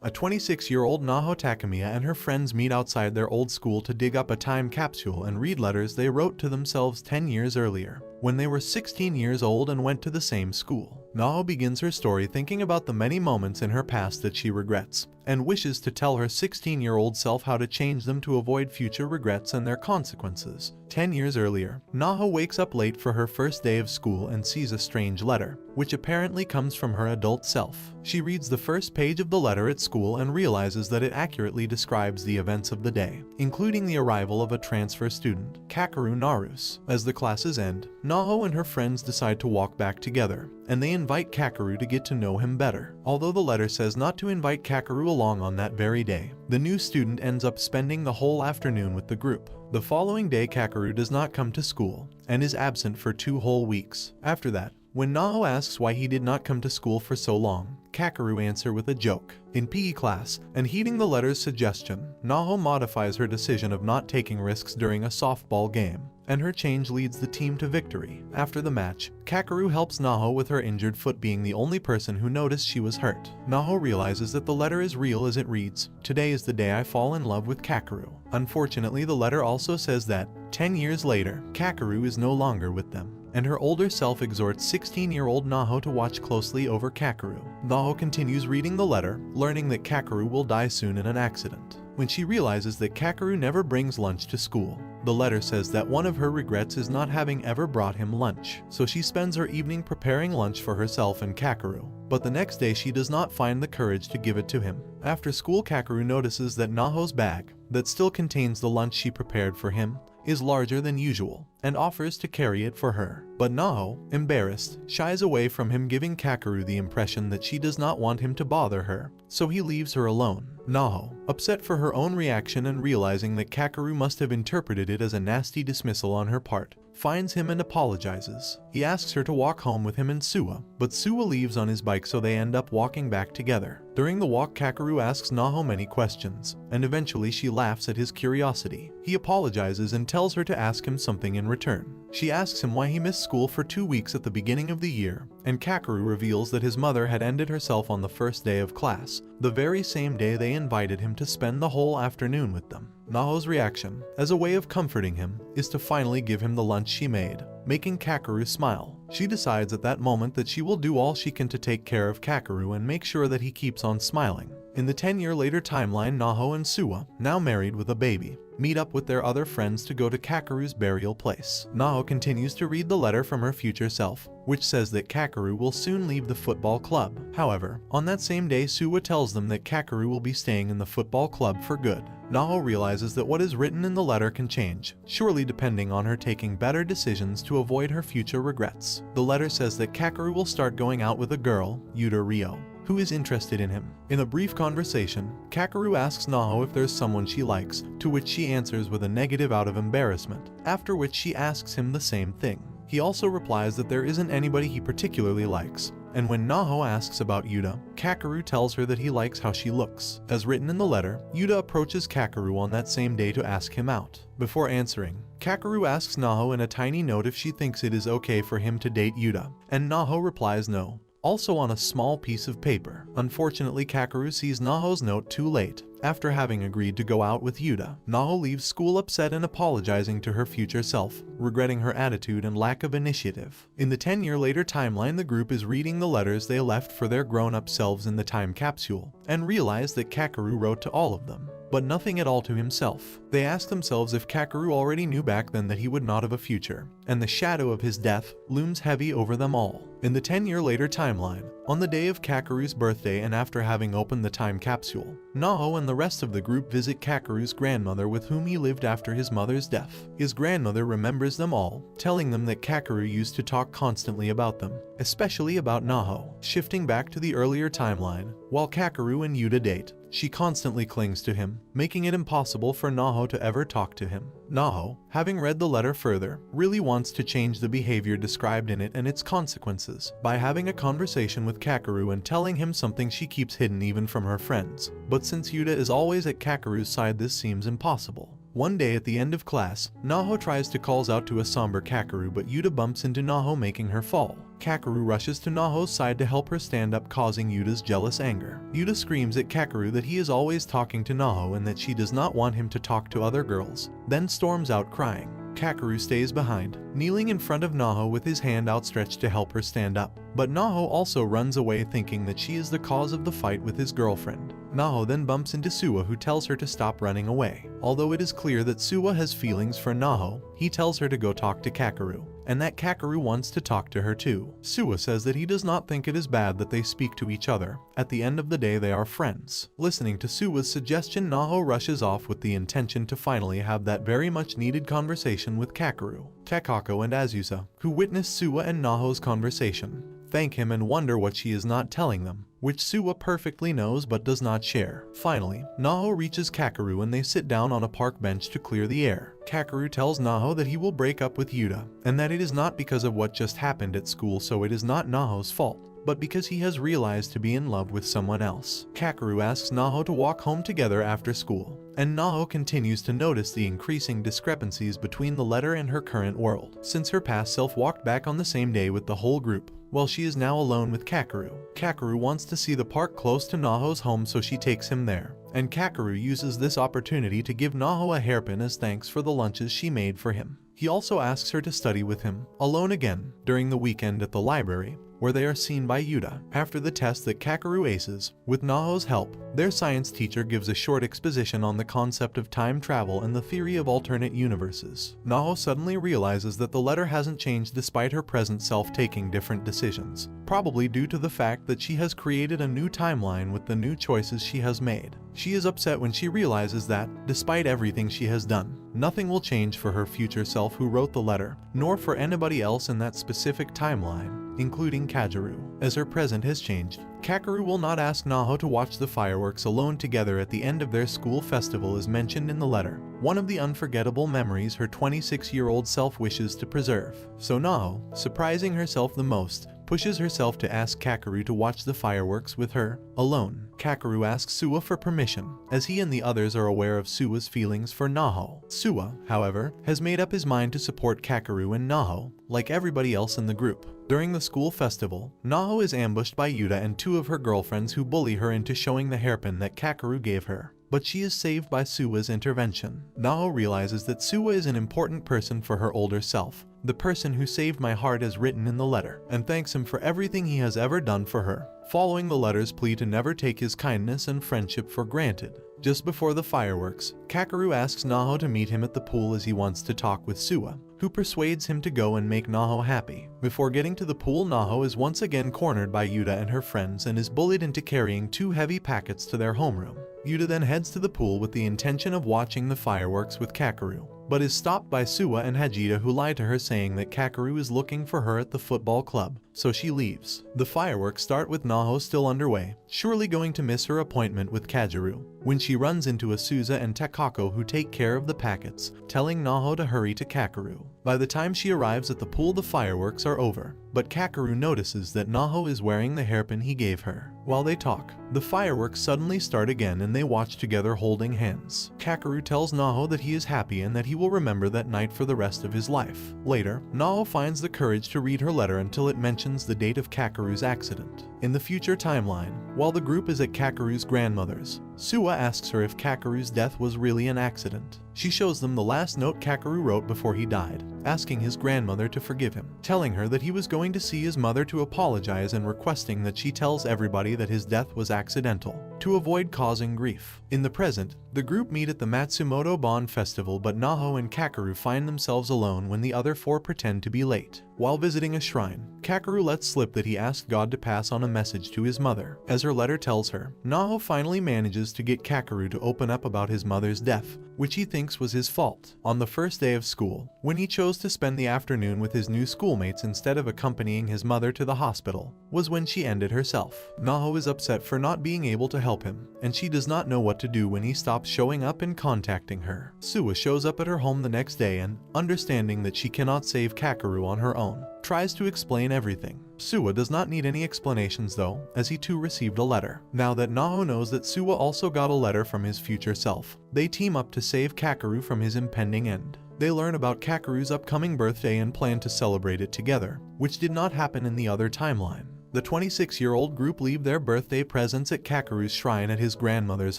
A 26-year-old Naho Takamiya and her friends meet outside their old school to dig up a time capsule and read letters they wrote to themselves 10 years earlier, when they were 16 years old and went to the same school. Naho begins her story thinking about the many moments in her past that she regrets, and wishes to tell her 16-year-old self how to change them to avoid future regrets and their consequences. 10 years earlier, Naho wakes up late for her first day of school and sees a strange letter, which apparently comes from her adult self. She reads the first page of the letter at school and realizes that it accurately describes the events of the day, including the arrival of a transfer student, Kakeru Naruse. As the classes end, Naho and her friends decide to walk back together, and they invite Kakeru to get to know him better. Although the letter says not to invite Kakeru along on that very day, the new student ends up spending the whole afternoon with the group. The following day, Kakeru does not come to school, and is absent for 2 whole weeks. After that, when Naho asks why he did not come to school for so long, Kakeru answers with a joke. In PE class, and heeding the letter's suggestion, Naho modifies her decision of not taking risks during a softball game, and her change leads the team to victory. After the match, Kakeru helps Naho with her injured foot, being the only person who noticed she was hurt. Naho realizes that the letter is real as it reads, "Today is the day I fall in love with Kakeru." Unfortunately, the letter also says that, 10 years later, Kakeru is no longer with them, and her older self exhorts 16-year-old Naho to watch closely over Kakeru. Naho continues reading the letter, learning that Kakeru will die soon in an accident. When she realizes that Kakeru never brings lunch to school, the letter says that one of her regrets is not having ever brought him lunch, so she spends her evening preparing lunch for herself and Kakeru. But the next day she does not find the courage to give it to him. After school, Kakeru notices that Naho's bag, that still contains the lunch she prepared for him, is larger than usual, and offers to carry it for her. But Naho, embarrassed, shies away from him, giving Kakeru the impression that she does not want him to bother her, so he leaves her alone. Naho, upset for her own reaction and realizing that Kakeru must have interpreted it as a nasty dismissal on her part, finds him and apologizes. He asks her to walk home with him and Suwa, but Suwa leaves on his bike, so they end up walking back together. During the walk, Kakeru asks Naho many questions, and eventually she laughs at his curiosity. He apologizes and tells her to ask him something in return. She asks him why he missed school for 2 weeks at the beginning of the year, and Kakeru reveals that his mother had ended herself on the first day of class, the very same day they invited him to spend the whole afternoon with them. Naho's reaction, as a way of comforting him, is to finally give him the lunch she made, making Kakeru smile. She decides at that moment that she will do all she can to take care of Kakeru and make sure that he keeps on smiling. In the 10-year later timeline, Naho and Suwa, now married with a baby, meet up with their other friends to go to Kakeru's burial place. Naho continues to read the letter from her future self, which says that Kakeru will soon leave the football club. However, on that same day, Suwa tells them that Kakeru will be staying in the football club for good. Naho realizes that what is written in the letter can change, surely depending on her taking better decisions to avoid her future regrets. The letter says that Kakeru will start going out with a girl, Yuta Ryo, who is interested in him. In a brief conversation, Kakeru asks Naho if there's someone she likes, to which she answers with a negative out of embarrassment, after which she asks him the same thing. He also replies that there isn't anybody he particularly likes, and when Naho asks about Yuta, Kakeru tells her that he likes how she looks. As written in the letter, Yuta approaches Kakeru on that same day to ask him out. Before answering, Kakeru asks Naho in a tiny note if she thinks it is okay for him to date Yuta, and Naho replies no, also on a small piece of paper. Unfortunately, Kakeru sees Naho's note too late. After having agreed to go out with Yuta, Naho leaves school upset and apologizing to her future self, regretting her attitude and lack of initiative. In the 10-year later timeline, the group is reading the letters they left for their grown-up selves in the time capsule, and realize that Kakeru wrote to all of them, but nothing at all to himself. They ask themselves if Kakeru already knew back then that he would not have a future, and the shadow of his death looms heavy over them all. In the 10-year later timeline, on the day of Kakeru's birthday and after having opened the time capsule, Naho and the rest of the group visit Kakeru's grandmother, with whom he lived after his mother's death. His grandmother remembers them all, telling them that Kakeru used to talk constantly about them, especially about Naho. Shifting back to the earlier timeline, while Kakeru and Yuta date, she constantly clings to him, making it impossible for Naho to ever talk to him. Naho, having read the letter further, really wants to change the behavior described in it and its consequences by having a conversation with Kakeru and telling him something she keeps hidden even from her friends. But since Yuta is always at Kakeru's side, this seems impossible. One day at the end of class, Naho tries to call out to a somber Kakeru, but Yuta bumps into Naho, making her fall. Kakeru rushes to Naho's side to help her stand up, causing Yuta's jealous anger. Yuta screams at Kakeru that he is always talking to Naho and that she does not want him to talk to other girls, then storms out crying. Kakeru stays behind, kneeling in front of Naho with his hand outstretched to help her stand up. But Naho also runs away, thinking that she is the cause of the fight with his girlfriend. Naho then bumps into Suwa, who tells her to stop running away. Although it is clear that Suwa has feelings for Naho, he tells her to go talk to Kakeru, and that Kakeru wants to talk to her too. Suwa says that he does not think it is bad that they speak to each other. At the end of the day, they are friends. Listening to Suwa's suggestion, Naho rushes off with the intention to finally have that very much needed conversation with Kakeru. Takako and Azusa, who witness Suwa and Naho's conversation, thank him and wonder what she is not telling them, which Suwa perfectly knows but does not share. Finally, Naho reaches Kakeru and they sit down on a park bench to clear the air. Kakeru tells Naho that he will break up with Yuta, and that it is not because of what just happened at school, so it is not Naho's fault, but because he has realized to be in love with someone else. Kakeru asks Naho to walk home together after school, and Naho continues to notice the increasing discrepancies between the letter and her current world, since her past self walked back on the same day with the whole group, while she is now alone with Kakeru. Kakeru wants to see the park close to Naho's home, so she takes him there, and Kakeru uses this opportunity to give Naho a hairpin as thanks for the lunches she made for him. He also asks her to study with him, alone again, during the weekend at the library, where they are seen by Yuta. After the test that Kakeru aces, with Naho's help, their science teacher gives a short exposition on the concept of time travel and the theory of alternate universes. Naho suddenly realizes that the letter hasn't changed despite her present self taking different decisions, probably due to the fact that she has created a new timeline with the new choices she has made. She is upset when she realizes that, despite everything she has done, nothing will change for her future self who wrote the letter, nor for anybody else in that specific timeline, including Kakeru, as her present has changed. Kakeru will not ask Naho to watch the fireworks alone together at the end of their school festival as mentioned in the letter, one of the unforgettable memories her 26-year-old self wishes to preserve. So Naho, surprising herself the most, pushes herself to ask Kakeru to watch the fireworks with her, alone. Kakeru asks Suwa for permission, as he and the others are aware of Suwa's feelings for Naho. Suwa, however, has made up his mind to support Kakeru and Naho, like everybody else in the group. During the school festival, Naho is ambushed by Yuta and two of her girlfriends who bully her into showing the hairpin that Kakeru gave her, but she is saved by Suwa's intervention. Naho realizes that Suwa is an important person for her older self, the person who saved my heart as written in the letter, and thanks him for everything he has ever done for her, following the letter's plea to never take his kindness and friendship for granted. Just before the fireworks, Kakeru asks Naho to meet him at the pool as he wants to talk with Suwa, who persuades him to go and make Naho happy. Before getting to the pool, Naho is once again cornered by Yuta and her friends and is bullied into carrying 2 heavy packets to their homeroom. Yuta then heads to the pool with the intention of watching the fireworks with Kakeru, but is stopped by Suwa and Hajita, who lie to her saying that Kakeru is looking for her at the football club, so she leaves. The fireworks start with Naho still underway, surely going to miss her appointment with Kakeru, when she runs into Asuza and Takako, who take care of the packets, telling Naho to hurry to Kakeru. By the time she arrives at the pool, the fireworks are over, but Kakeru notices that Naho is wearing the hairpin he gave her. While they talk, the fireworks suddenly start again and they watch together holding hands. Kakeru tells Naho that he is happy and that he will remember that night for the rest of his life. Later, Naho finds the courage to read her letter until it mentions the date of Kakeru's accident. In the future timeline, while the group is at Kakeru's grandmother's, Suwa asks her if Kakeru's death was really an accident. She shows them the last note Kakeru wrote before he died, asking his grandmother to forgive him, telling her that he was going to see his mother to apologize and requesting that she tells everybody that his death was accidental, to avoid causing grief. In the present, the group meet at the Matsumoto Bon Festival, but Naho and Kakeru find themselves alone when the other 4 pretend to be late. While visiting a shrine, Kakeru lets slip that he asked God to pass on a message to his mother. As her letter tells her, Naho finally manages to get Kakeru to open up about his mother's death, which he thinks was his fault. On the first day of school, when he chose to spend the afternoon with his new schoolmates instead of accompanying his mother to the hospital, was when she ended herself. Naho is upset for not being able to help him, and she does not know what to do when he stops showing up and contacting her. Suwa shows up at her home the next day and, understanding that she cannot save Kakeru on her own, tries to explain everything. Suwa does not need any explanations though, as he too received a letter. Now that Naho knows that Suwa also got a letter from his future self, they team up to save Kakeru from his impending end. They learn about Kakeru's upcoming birthday and plan to celebrate it together, which did not happen in the other timeline. The 26-year-old group leave their birthday presents at Kakeru's shrine at his grandmother's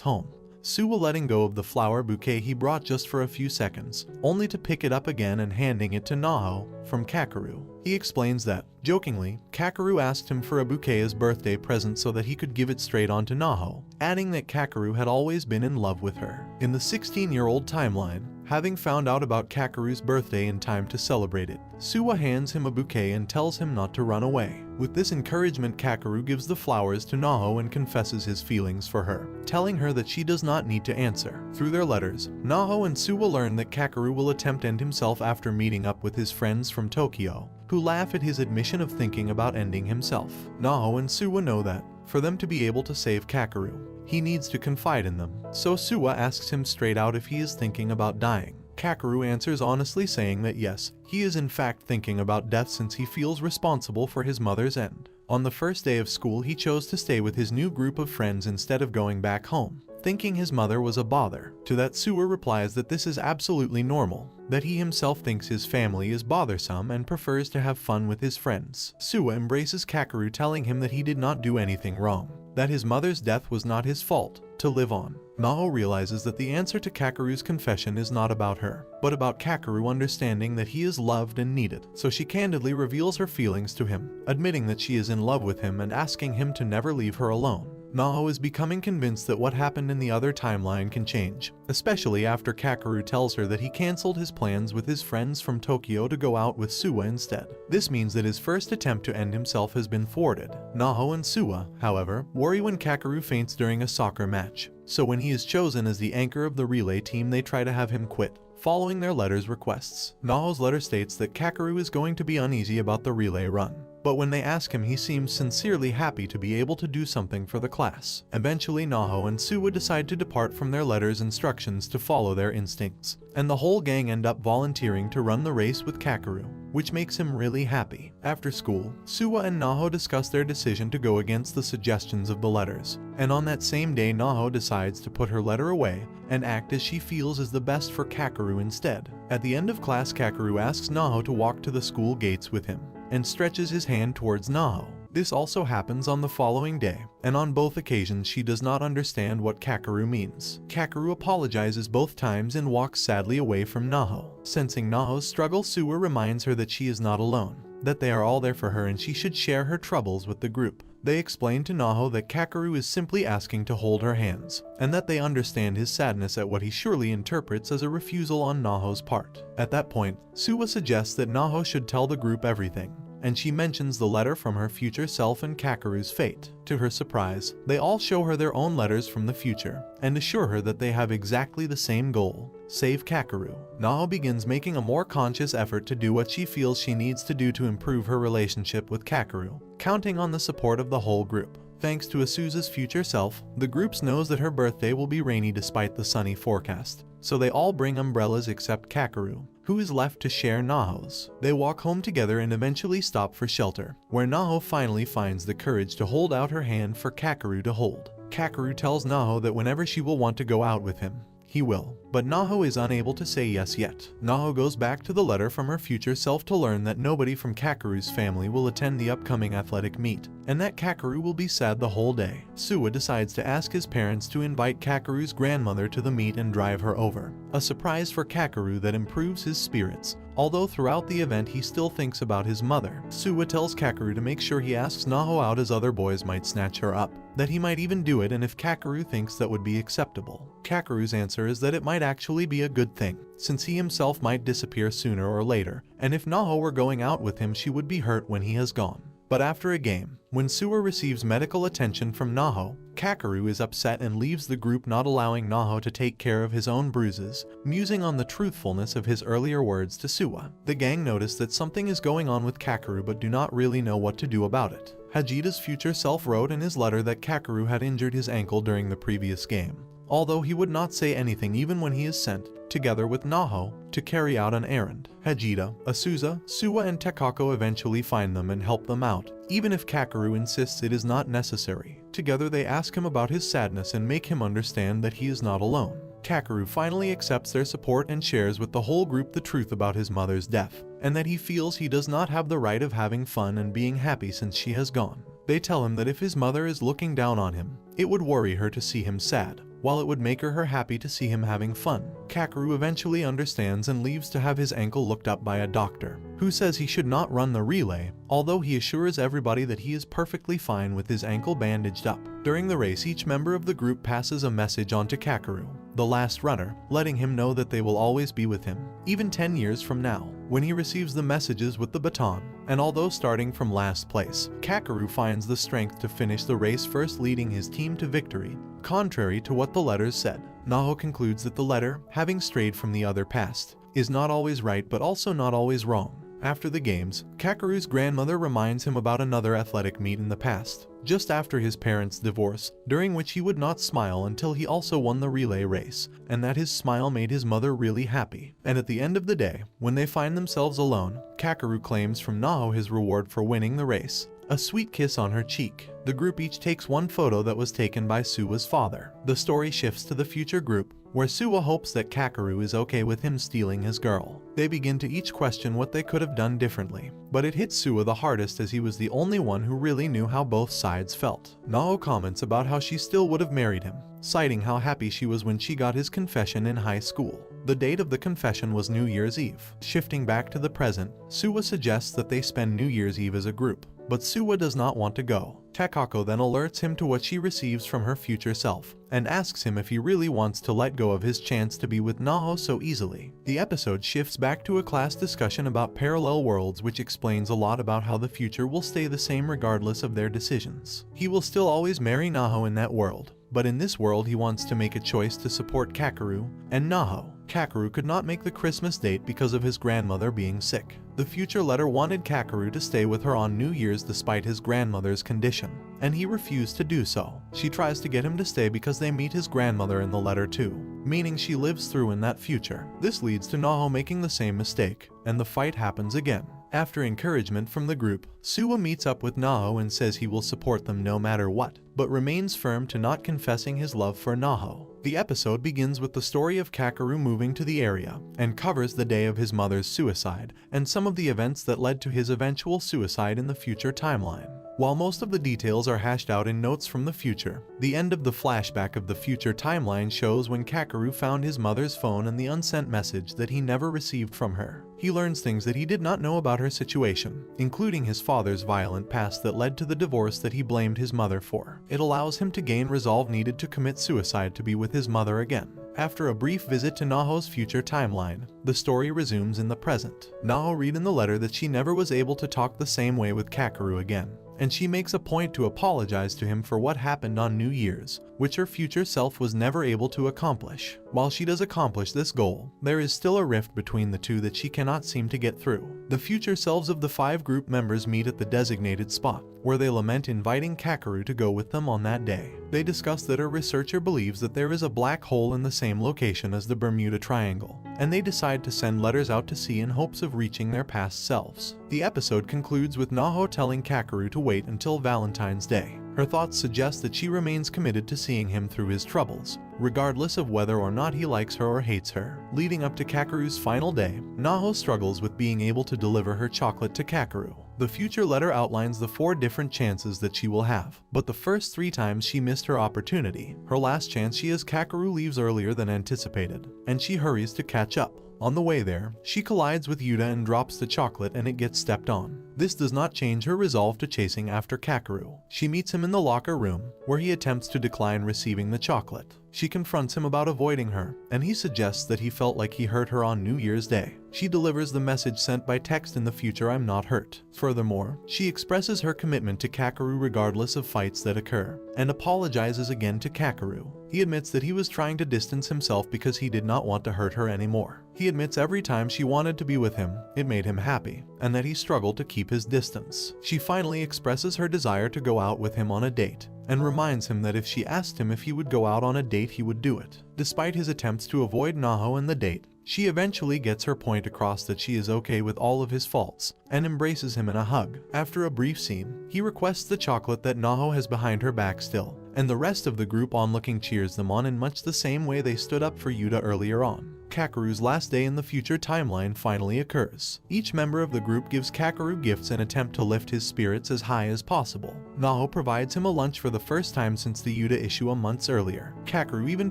home. Suwa letting go of the flower bouquet he brought just for a few seconds, only to pick it up again and handing it to Naho from Kakeru. He explains that, jokingly, Kakeru asked him for a bouquet as birthday present so that he could give it straight on to Naho, adding that Kakeru had always been in love with her. In the 16-year-old timeline, having found out about Kakeru's birthday in time to celebrate it, Suwa hands him a bouquet and tells him not to run away. With this encouragement, Kakeru gives the flowers to Naho and confesses his feelings for her, telling her that she does not need to answer. Through their letters, Naho and Suwa learn that Kakeru will attempt end himself after meeting up with his friends from Tokyo, who laugh at his admission of thinking about ending himself. Naho and Suwa know that, for them to be able to save Kakeru, he needs to confide in them. So Suwa asks him straight out if he is thinking about dying. Kakeru answers honestly, saying that yes, he is in fact thinking about death since he feels responsible for his mother's end. On the first day of school, he chose to stay with his new group of friends instead of going back home, thinking his mother was a bother. To that, Suwa replies that this is absolutely normal, that he himself thinks his family is bothersome and prefers to have fun with his friends. Suwa embraces Kakeru, telling him that he did not do anything wrong, that his mother's death was not his fault, to live on. Naho realizes that the answer to Kakeru's confession is not about her, but about Kakeru understanding that he is loved and needed, so she candidly reveals her feelings to him, admitting that she is in love with him and asking him to never leave her alone. Naho is becoming convinced that what happened in the other timeline can change, especially after Kakeru tells her that he cancelled his plans with his friends from Tokyo to go out with Suwa instead. This means that his first attempt to end himself has been thwarted. Naho and Suwa, however, worry when Kakeru faints during a soccer match, so when he is chosen as the anchor of the relay team, they try to have him quit, following their letter's requests. Naho's letter states that Kakeru is going to be uneasy about the relay run, but when they ask him, he seems sincerely happy to be able to do something for the class. Eventually, Naho and Suwa decide to depart from their letter's instructions to follow their instincts, and the whole gang end up volunteering to run the race with Kakeru, which makes him really happy. After school, Suwa and Naho discuss their decision to go against the suggestions of the letters, and on that same day, Naho decides to put her letter away and act as she feels is the best for Kakeru instead. At the end of class, Kakeru asks Naho to walk to the school gates with him, and stretches his hand towards Naho. This also happens on the following day, and on both occasions she does not understand what Kakeru means. Kakeru apologizes both times and walks sadly away from Naho. Sensing Naho's struggle, Suwa reminds her that she is not alone, that they are all there for her and she should share her troubles with the group. They explain to Naho that Kakeru is simply asking to hold her hands, and that they understand his sadness at what he surely interprets as a refusal on Naho's part. At that point, Suwa suggests that Naho should tell the group everything, and she mentions the letter from her future self and Kakeru's fate. To her surprise, they all show her their own letters from the future, and assure her that they have exactly the same goal: save Kakeru. Naho begins making a more conscious effort to do what she feels she needs to do to improve her relationship with Kakeru, counting on the support of the whole group. Thanks to Asuza's future self, the group knows that her birthday will be rainy despite the sunny forecast, so they all bring umbrellas except Kakeru, who is left to share Naho's. They walk home together and eventually stop for shelter, where Naho finally finds the courage to hold out her hand for Kakeru to hold. Kakeru tells Naho that whenever she will want to go out with him, he will, but Naho is unable to say yes yet. Naho goes back to the letter from her future self to learn that nobody from Kakeru's family will attend the upcoming athletic meet, and that Kakeru will be sad the whole day. Suwa decides to ask his parents to invite Kakeru's grandmother to the meet and drive her over, a surprise for Kakeru that improves his spirits, although throughout the event he still thinks about his mother. Suwa tells Kakeru to make sure he asks Naho out as other boys might snatch her up, that he might even do it and if Kakeru thinks that would be acceptable. Kakeru's answer is that it might actually be a good thing, since he himself might disappear sooner or later, and if Naho were going out with him she would be hurt when he has gone. But after a game, when Suwa receives medical attention from Naho, Kakeru is upset and leaves the group, not allowing Naho to take care of his own bruises, musing on the truthfulness of his earlier words to Suwa. The gang notice that something is going on with Kakeru but do not really know what to do about it. Hajita's future self wrote in his letter that Kakeru had injured his ankle during the previous game, although he would not say anything even when he is sent, together with Naho, to carry out an errand. Hajida, Asuza, Suwa and Takako eventually find them and help them out, even if Kakeru insists it is not necessary. Together they ask him about his sadness and make him understand that he is not alone. Kakeru finally accepts their support and shares with the whole group the truth about his mother's death, and that he feels he does not have the right of having fun and being happy since she has gone. They tell him that if his mother is looking down on him, it would worry her to see him sad, while it would make her happy to see him having fun. Kakeru eventually understands and leaves to have his ankle looked up by a doctor, who says he should not run the relay, although he assures everybody that he is perfectly fine with his ankle bandaged up. During the race, each member of the group passes a message on to Kakeru, the last runner, letting him know that they will always be with him, even 10 years from now, when he receives the messages with the baton. And although starting from last place, Kakeru finds the strength to finish the race first, leading his team to victory, contrary to what the letters said. Naho concludes that the letter, having strayed from the other past, is not always right but also not always wrong. After the games, Kakeru's grandmother reminds him about another athletic meet in the past, just after his parents' divorce, during which he would not smile until he also won the relay race, and that his smile made his mother really happy. And at the end of the day, when they find themselves alone, Kakeru claims from Naho his reward for winning the race, a sweet kiss on her cheek. The group each takes one photo that was taken by Suwa's father. The story shifts to the future group, where Suwa hopes that Kakeru is okay with him stealing his girl. They begin to each question what they could have done differently, but it hits Suwa the hardest as he was the only one who really knew how both sides felt. Naho comments about how she still would have married him, citing how happy she was when she got his confession in high school. The date of the confession was New Year's Eve. Shifting back to the present, Suwa suggests that they spend New Year's Eve as a group, but Suwa does not want to go. Takako then alerts him to what she receives from her future self, and asks him if he really wants to let go of his chance to be with Naho so easily. The episode shifts back to a class discussion about parallel worlds, which explains a lot about how the future will stay the same regardless of their decisions. He will still always marry Naho in that world, but in this world he wants to make a choice to support Kakeru and Naho. Kakeru could not make the Christmas date because of his grandmother being sick. The future letter wanted Kakeru to stay with her on New Year's despite his grandmother's condition, and he refused to do so. She tries to get him to stay because they meet his grandmother in the letter too, meaning she lives through in that future. This leads to Naho making the same mistake, and the fight happens again. After encouragement from the group, Suwa meets up with Naho and says he will support them no matter what, but remains firm to not confessing his love for Naho. The episode begins with the story of Kakeru moving to the area, and covers the day of his mother's suicide, and some of the events that led to his eventual suicide in the future timeline. While most of the details are hashed out in notes from the future, the end of the flashback of the future timeline shows when Kakeru found his mother's phone and the unsent message that he never received from her. He learns things that he did not know about her situation, including his father's violent past that led to the divorce that he blamed his mother for. It allows him to gain resolve needed to commit suicide to be with his mother again. After a brief visit to Naho's future timeline, the story resumes in the present. Naho read in the letter that she never was able to talk the same way with Kakeru again, and she makes a point to apologize to him for what happened on New Year's, which her future self was never able to accomplish. While she does accomplish this goal, there is still a rift between the two that she cannot seem to get through. The future selves of the 5 group members meet at the designated spot, where they lament inviting Kakeru to go with them on that day. They discuss that a researcher believes that there is a black hole in the same location as the Bermuda Triangle, and they decide to send letters out to sea in hopes of reaching their past selves. The episode concludes with Naho telling Kakeru to wait until Valentine's Day. Her thoughts suggest that she remains committed to seeing him through his troubles, regardless of whether or not he likes her or hates her. Leading up to Kakeru's final day, Naho struggles with being able to deliver her chocolate to Kakeru. The future letter outlines the 4 different chances that she will have, but the first 3 times she missed her opportunity. Her last chance she as Kakeru leaves earlier than anticipated, and she hurries to catch up. On the way there, she collides with Yuta and drops the chocolate and it gets stepped on. This does not change her resolve to chasing after Kakeru. She meets him in the locker room, where he attempts to decline receiving the chocolate. She confronts him about avoiding her, and he suggests that he felt like he hurt her on New Year's Day. She delivers the message sent by text in the future, "I'm not hurt." Furthermore, she expresses her commitment to Kakeru regardless of fights that occur, and apologizes again to Kakeru. He admits that he was trying to distance himself because he did not want to hurt her anymore. He admits every time she wanted to be with him, it made him happy, and that he struggled to keep his distance. She finally expresses her desire to go out with him on a date, and reminds him that if she asked him if he would go out on a date, he would do it. Despite his attempts to avoid Naho and the date, she eventually gets her point across that she is okay with all of his faults, and embraces him in a hug. After a brief scene, he requests the chocolate that Naho has behind her back still, and the rest of the group onlooking cheers them on in much the same way they stood up for Yuta earlier on. Kakeru's last day in the future timeline finally occurs. Each member of the group gives Kakeru gifts in an attempt to lift his spirits as high as possible. Naho provides him a lunch for the first time since the Yuta issue a month earlier. Kakeru even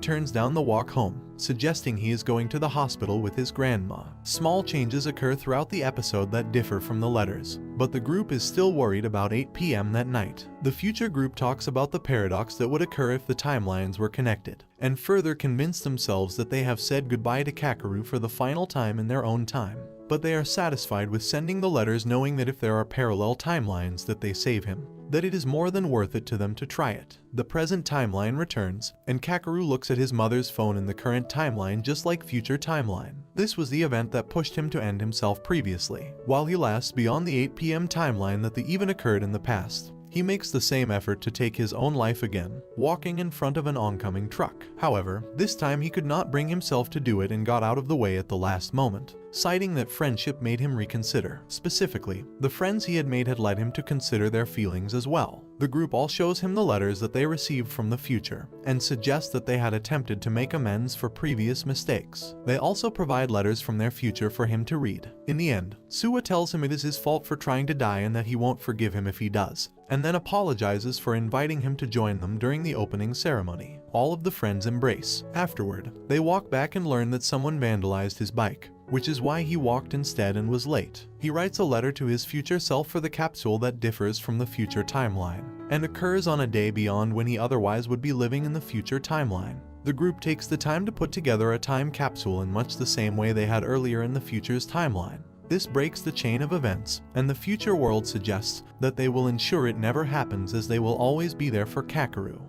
turns down the walk home, suggesting he is going to the hospital with his grandma. Small changes occur throughout the episode that differ from the letters, but the group is still worried about 8 p.m. that night. The future group talks about the paradox that would occur if the timelines were connected, and further convince themselves that they have said goodbye to Kakeru for the final time in their own time. But they are satisfied with sending the letters, knowing that if there are parallel timelines that they save him, that it is more than worth it to them to try it. The present timeline returns, and Kakeru looks at his mother's phone in the current timeline just like future timeline. This was the event that pushed him to end himself previously. While he lasts beyond the 8 p.m. timeline that even occurred in the past, he makes the same effort to take his own life again, walking in front of an oncoming truck. However, this time he could not bring himself to do it and got out of the way at the last moment, citing that friendship made him reconsider. Specifically, the friends he had made had led him to consider their feelings as well. The group all shows him the letters that they received from the future, and suggests that they had attempted to make amends for previous mistakes. They also provide letters from their future for him to read. In the end, Suwa tells him it is his fault for trying to die and that he won't forgive him if he does, and then apologizes for inviting him to join them during the opening ceremony. All of the friends embrace. Afterward, they walk back and learn that someone vandalized his bike, which is why he walked instead and was late. He writes a letter to his future self for the capsule that differs from the future timeline, and occurs on a day beyond when he otherwise would be living in the future timeline. The group takes the time to put together a time capsule in much the same way they had earlier in the future's timeline. This breaks the chain of events, and the future world suggests that they will ensure it never happens, as they will always be there for Kakeru.